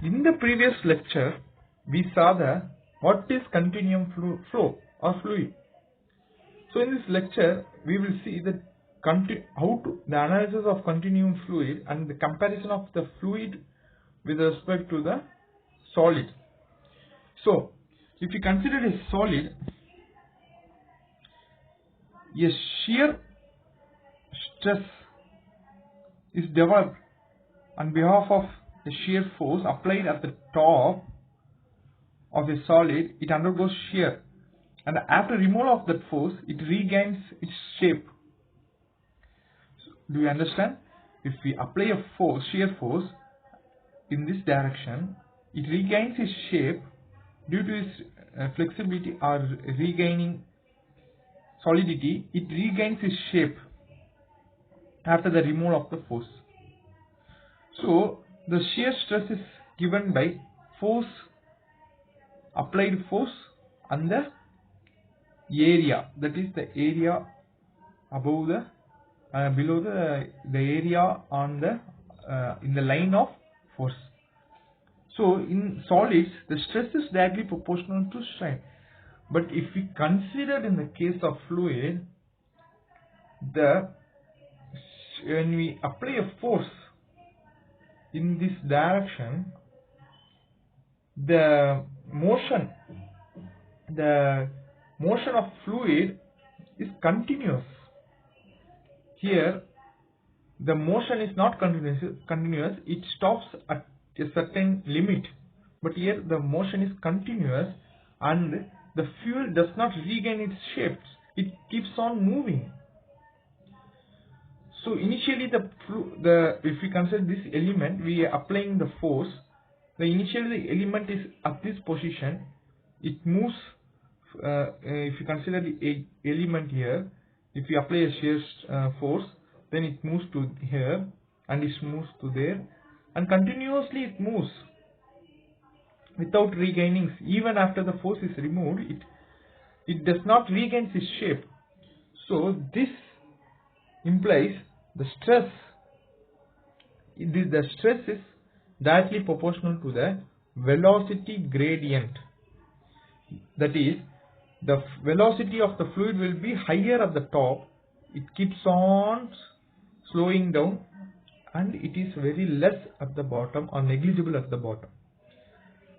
In the previous lecture, we saw what is continuum flow or fluid. So in this lecture, we will see the analysis of continuum fluid and the comparison of the fluid with respect to the solid. So, if you consider a solid, a shear stress is developed on behalf of the shear force applied at the top of a solid. It undergoes shear, and after removal of that force, it regains its shape. Do you understand? If we apply a shear force in this direction, it regains its shape due to its flexibility or regaining solidity. It regains its shape after the removal of the force. So the shear stress is given by applied force and the area, that is the area above the below the area on the in the line of force. So in solids, the stress is directly proportional to strain. But if we consider in the case of fluid, when we apply a force in this direction, the motion of fluid is continuous. Here the motion is not continuous, it stops at a certain limit, but here the motion is continuous and the fluid does not regain its shape, it keeps on moving. So initially if we consider this element, we are applying the force. Initially the element is at this position, it moves. If you consider the element here, if you apply a shear force, then it moves to here and it moves to there, and continuously it moves without regaining. Even after the force is removed, it does not regain its shape. So this implies the stress is directly proportional to the velocity gradient. That is, the velocity of the fluid will be higher at the top, it keeps on slowing down, and it is very less at the bottom or negligible at the bottom.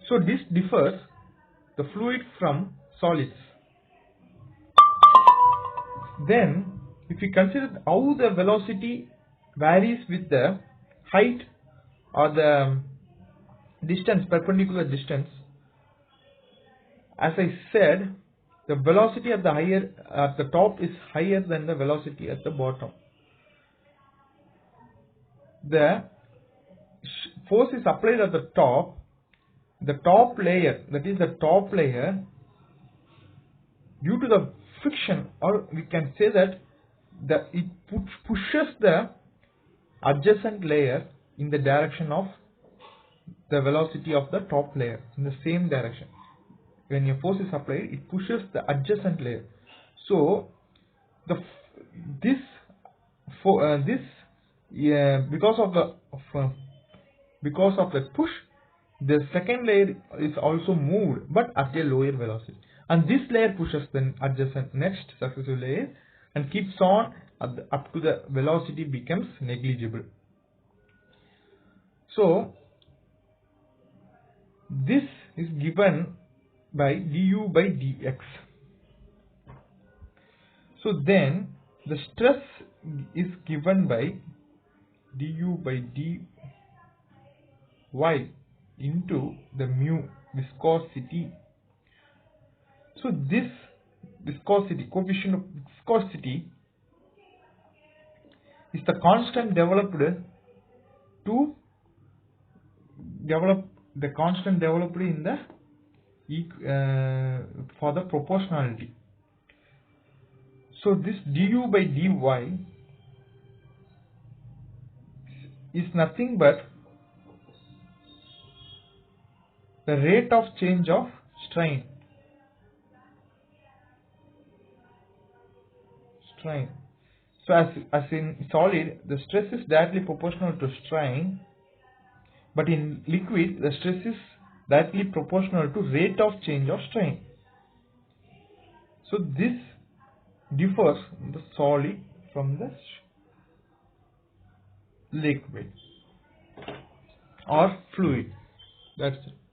So this differs the fluid from solids. Then if we consider how the velocity varies with the height or the distance, perpendicular distance, as I said, the velocity at the top is higher than the velocity at the bottom. The force is applied at the top layer, that is the top layer, due to the friction, or we can say that it pushes the adjacent layer in the direction of the velocity of the top layer, in the same direction. When a force is applied, it pushes the adjacent layer. So because of the push, the second layer is also moved, but at a lower velocity, and this layer pushes the adjacent next successive layer and keeps on up to the velocity becomes negligible. So this is given by du by dx. So then the stress is given by du by dy into the mu, viscosity. So this viscosity, coefficient of viscosity, is the constant developed in the for the proportionality. So this du by dy is nothing but the rate of change of strain. So as in solid, the stress is directly proportional to strain. But in liquid, the stress is directly proportional to rate of change of strain. So this differs the solid from the liquid or fluid. That's it.